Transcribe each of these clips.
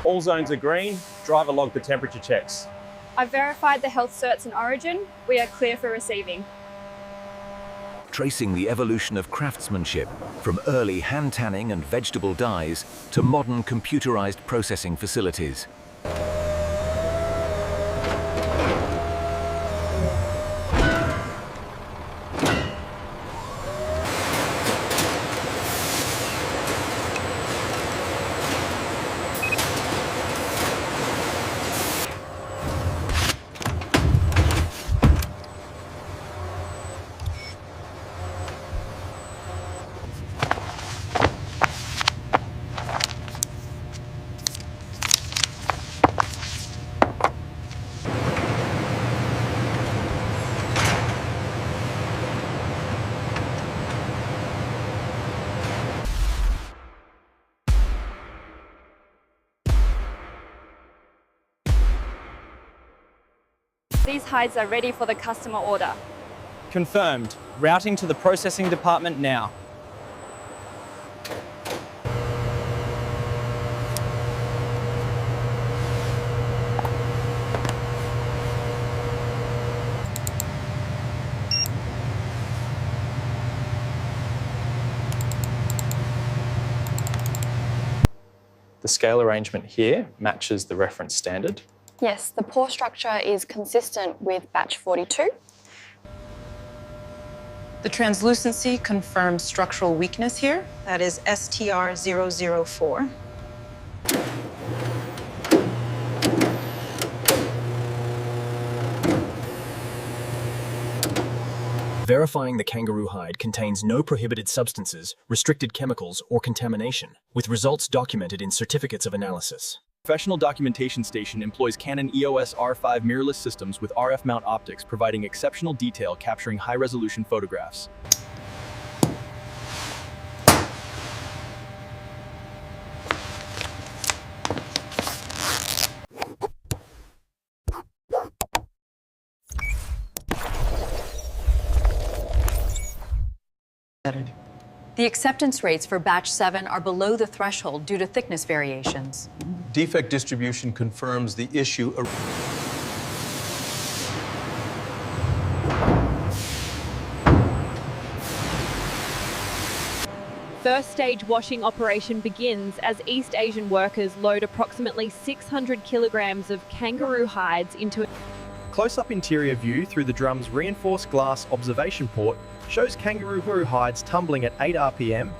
All zones are green. Driver logged the temperature checks. I've verified the health certs and origin. We are clear for receiving. Tracing the evolution of craftsmanship from early hand tanning and vegetable dyes to modern computerized processing facilities. These hides are ready for the customer order. Confirmed. Routing to the processing department now. The scale arrangement here matches the reference standard. Yes, the pore structure is consistent with batch 42. The translucency confirms structural weakness here. That is STR004. Verifying the kangaroo hide contains no prohibited substances, restricted chemicals, or contamination, with results documented in certificates of analysis. Professional Documentation Station employs Canon EOS R5 mirrorless systems with RF mount optics, providing exceptional detail capturing high-resolution photographs. The acceptance rates for batch 7 are below the threshold due to thickness variations. Defect distribution confirms the issue. First stage washing operation begins as East Asian workers load approximately 600 kilograms of kangaroo hides into a Close-up interior view through the drum's reinforced glass observation port shows kangaroo hides tumbling at 8 RPM.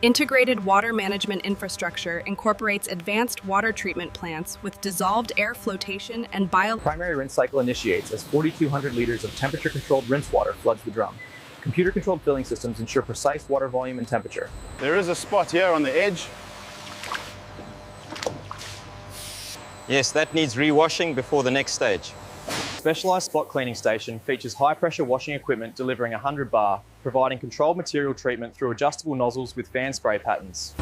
Integrated water management infrastructure incorporates advanced water treatment plants with dissolved air flotation and Primary rinse cycle initiates as 4,200 liters of temperature-controlled rinse water floods the drum. Computer-controlled filling systems ensure precise water volume and temperature. There is a spot here on the edge. Yes, that needs rewashing before the next stage. Specialized spot cleaning station features high-pressure washing equipment delivering 100 bar, providing controlled material treatment through adjustable nozzles with fan spray patterns.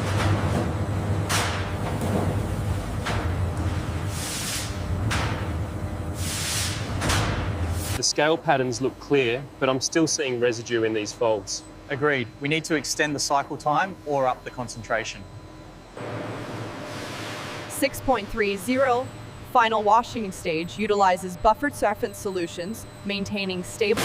The scale patterns look clear, but I'm still seeing residue in these folds. Agreed. We need to extend the cycle time or up the concentration. 6.30 final washing stage utilizes buffered surface solutions, maintaining stable.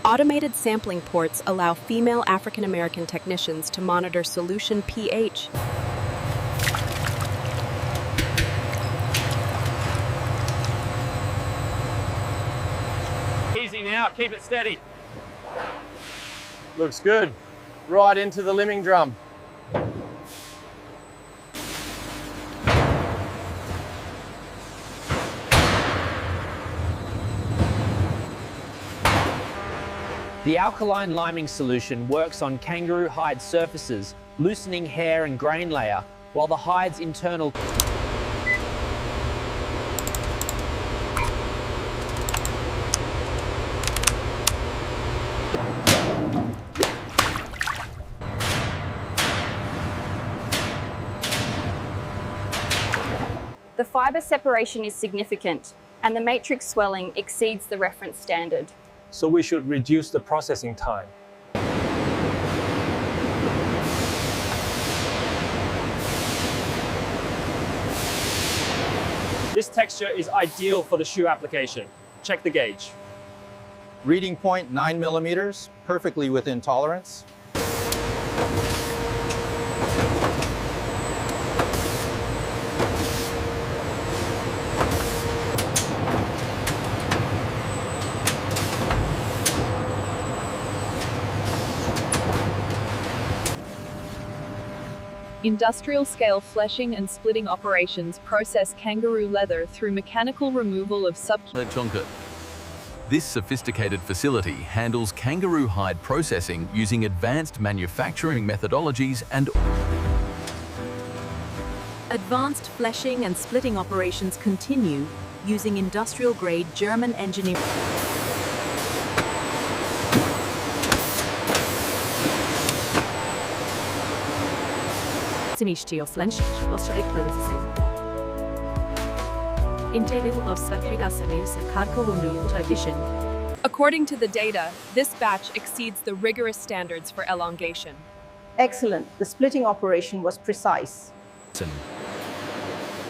Automated sampling ports allow female African American technicians to monitor solution pH. Easy now, keep it steady. Looks good. right into the limbing drum. The alkaline liming solution works on kangaroo hide surfaces, loosening hair and grain layer, while the hide's internal The fibre separation is significant, and the matrix swelling exceeds the reference standard. So we should reduce the processing time. This texture is ideal for the shoe application. Check the gauge. Reading point 9 millimeters, perfectly within tolerance. Industrial-scale fleshing and splitting operations process kangaroo leather through mechanical removal of This sophisticated facility handles kangaroo hide processing using advanced manufacturing methodologies and Advanced fleshing and splitting operations continue using industrial-grade German engineering. According to the data, this batch exceeds the rigorous standards for elongation. Excellent. The splitting operation was precise.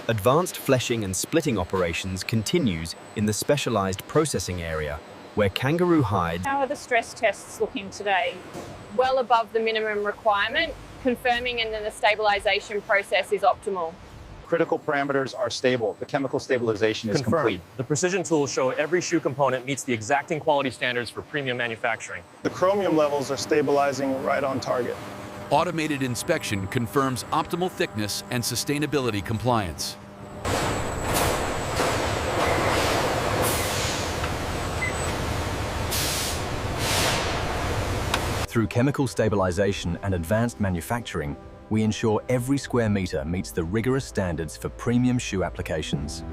Advanced fleshing and splitting operations continues in the specialized processing area, where kangaroo hides. How are the stress tests looking today? Well above the minimum requirement, confirming that the stabilization process is optimal. Critical parameters are stable. The chemical stabilization is complete. The precision tools show every shoe component meets the exacting quality standards for premium manufacturing. The chromium levels are stabilizing right on target. automated inspection confirms optimal thickness and sustainability compliance. Through chemical stabilization and advanced manufacturing, we ensure every square meter meets the rigorous standards for premium shoe applications.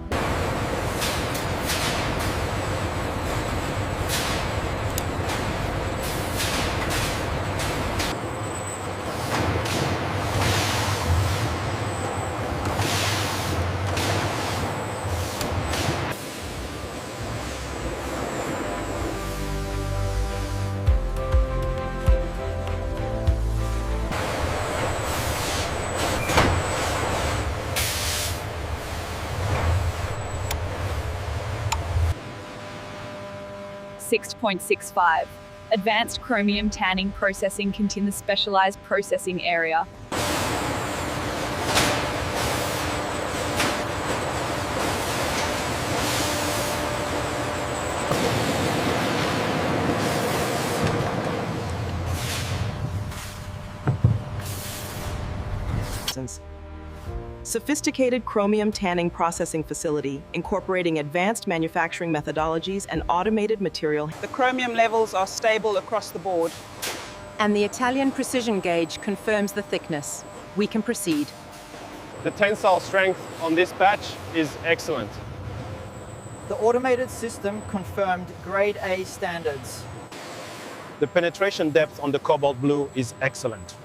.65. Advanced chromium tanning processing continues the specialized processing area. Sophisticated chromium tanning processing facility incorporating advanced manufacturing methodologies and automated material. The chromium levels are stable across the board. And the Italian precision gauge confirms the thickness. We can proceed. The tensile strength on this batch is excellent. The automated system confirmed grade A standards. The penetration depth on the cobalt blue is excellent.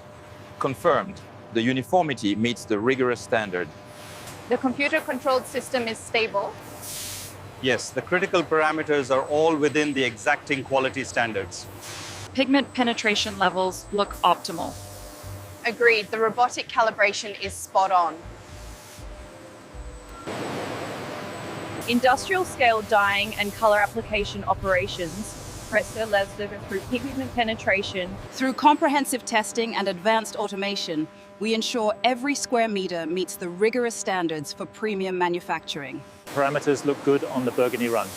Confirmed. The uniformity meets the rigorous standard. The computer-controlled system is stable. Yes, the critical parameters are all within the exacting quality standards. Pigment penetration levels look optimal. Agreed, the robotic calibration is spot on. Industrial scale dyeing and color application operations through pigment penetration. Through comprehensive testing and advanced automation, we ensure every square meter meets the rigorous standards for premium manufacturing. Parameters look good on the Burgundy run.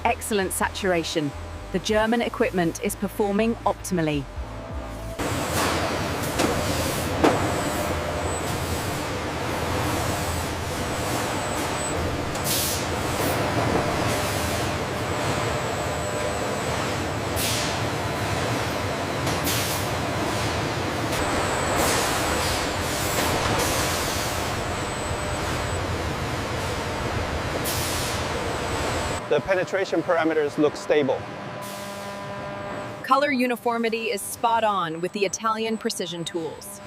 Excellent saturation. The German equipment is performing optimally. The penetration parameters look stable. Color uniformity is spot on with the Italian precision tools.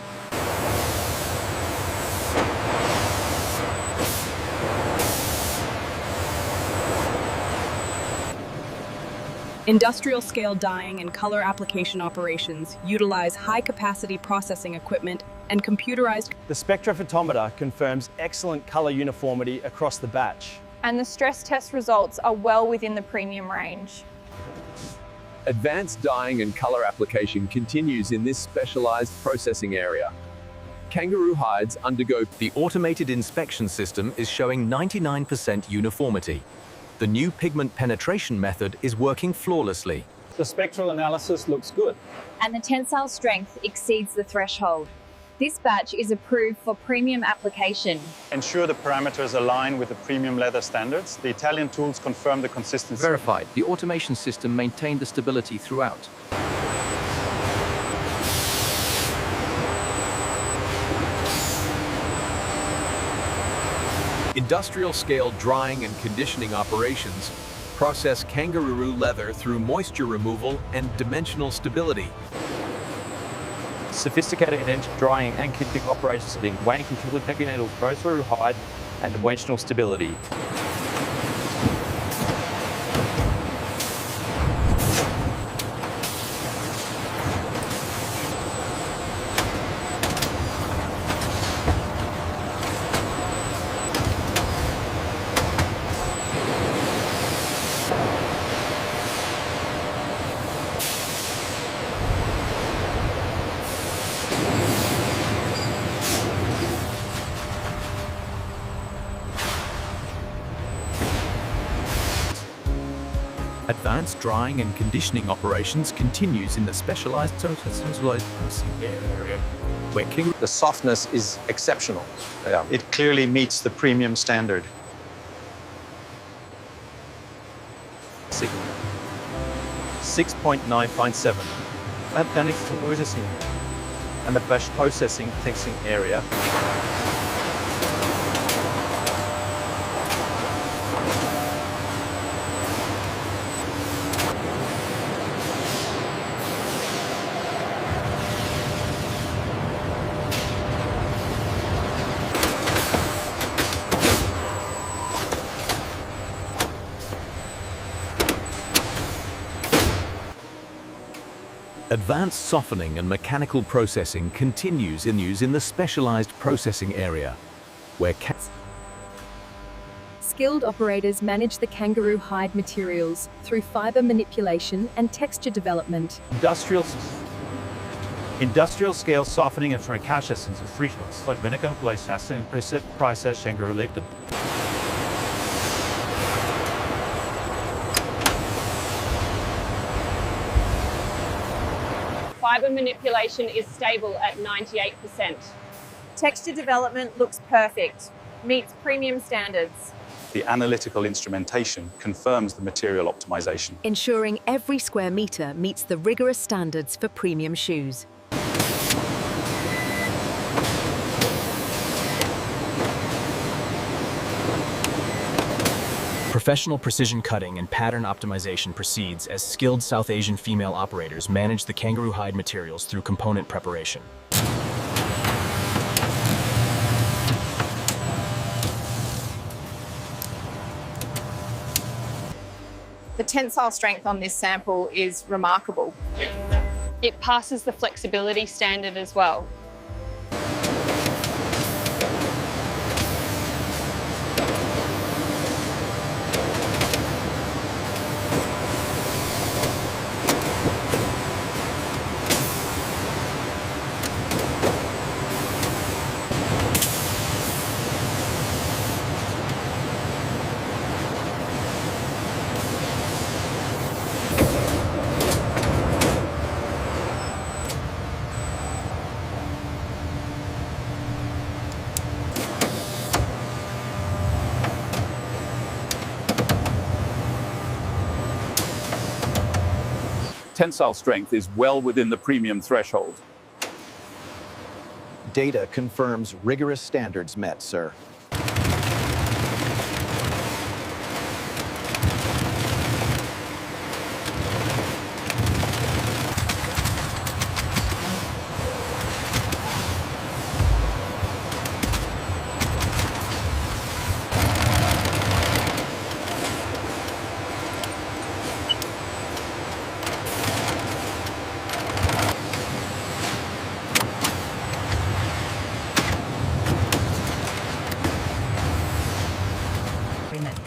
Industrial-scale dyeing and color application operations utilize high-capacity processing equipment and computerized. The spectrophotometer confirms excellent color uniformity across the batch. And the stress test results are well within the premium range. Advanced dyeing and color application continues in this specialized processing area. Kangaroo hides undergo. The automated inspection system is showing 99% uniformity. The new pigment penetration method is working flawlessly. The spectral analysis looks good. And the tensile strength exceeds the threshold. This batch is approved for premium application. Ensure the parameters align with the premium leather standards. The Italian tools confirm the consistency. Verified. The automation system maintained the stability throughout. Industrial-scale drying and conditioning operations process kangaroo leather through moisture removal and dimensional stability. Sophisticated drying and conditioning operations in weighing control kangaroo hide and dimensional stability. Advanced drying and conditioning operations continues in the specialized processing area, where The softness is exceptional. It clearly meets the premium standard. 6.957. Advanced processing and the batch processing testing area. Advanced softening and mechanical processing continues in the specialized processing area, where Skilled operators manage the kangaroo hide materials through fiber manipulation and texture development. Industrial scale softening and fracasses into fritos, like vinegar glass and process kangaroo liquid. Fiber manipulation is stable at 98%. Texture development looks perfect, meets premium standards. The analytical instrumentation confirms the material optimization. Ensuring every square meter meets the rigorous standards for premium shoes. Professional precision cutting and pattern optimization proceeds as skilled South Asian female operators manage the kangaroo hide materials through component preparation. The tensile strength on this sample is remarkable. It passes the flexibility standard as well. Tensile strength is well within the premium threshold. Data confirms rigorous standards met, sir. agreement.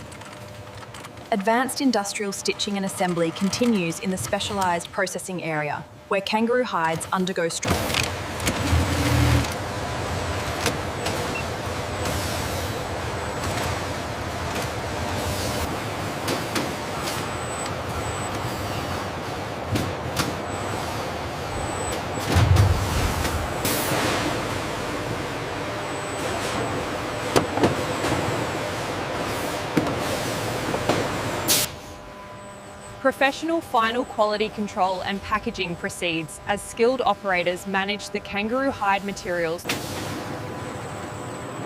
Advanced industrial stitching and assembly continues in the specialised processing area, where kangaroo hides undergo Professional final quality control and packaging proceeds as skilled operators manage the kangaroo hide materials.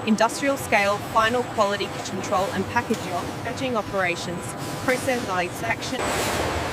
Industrial scale final quality control and packaging operations, process extraction.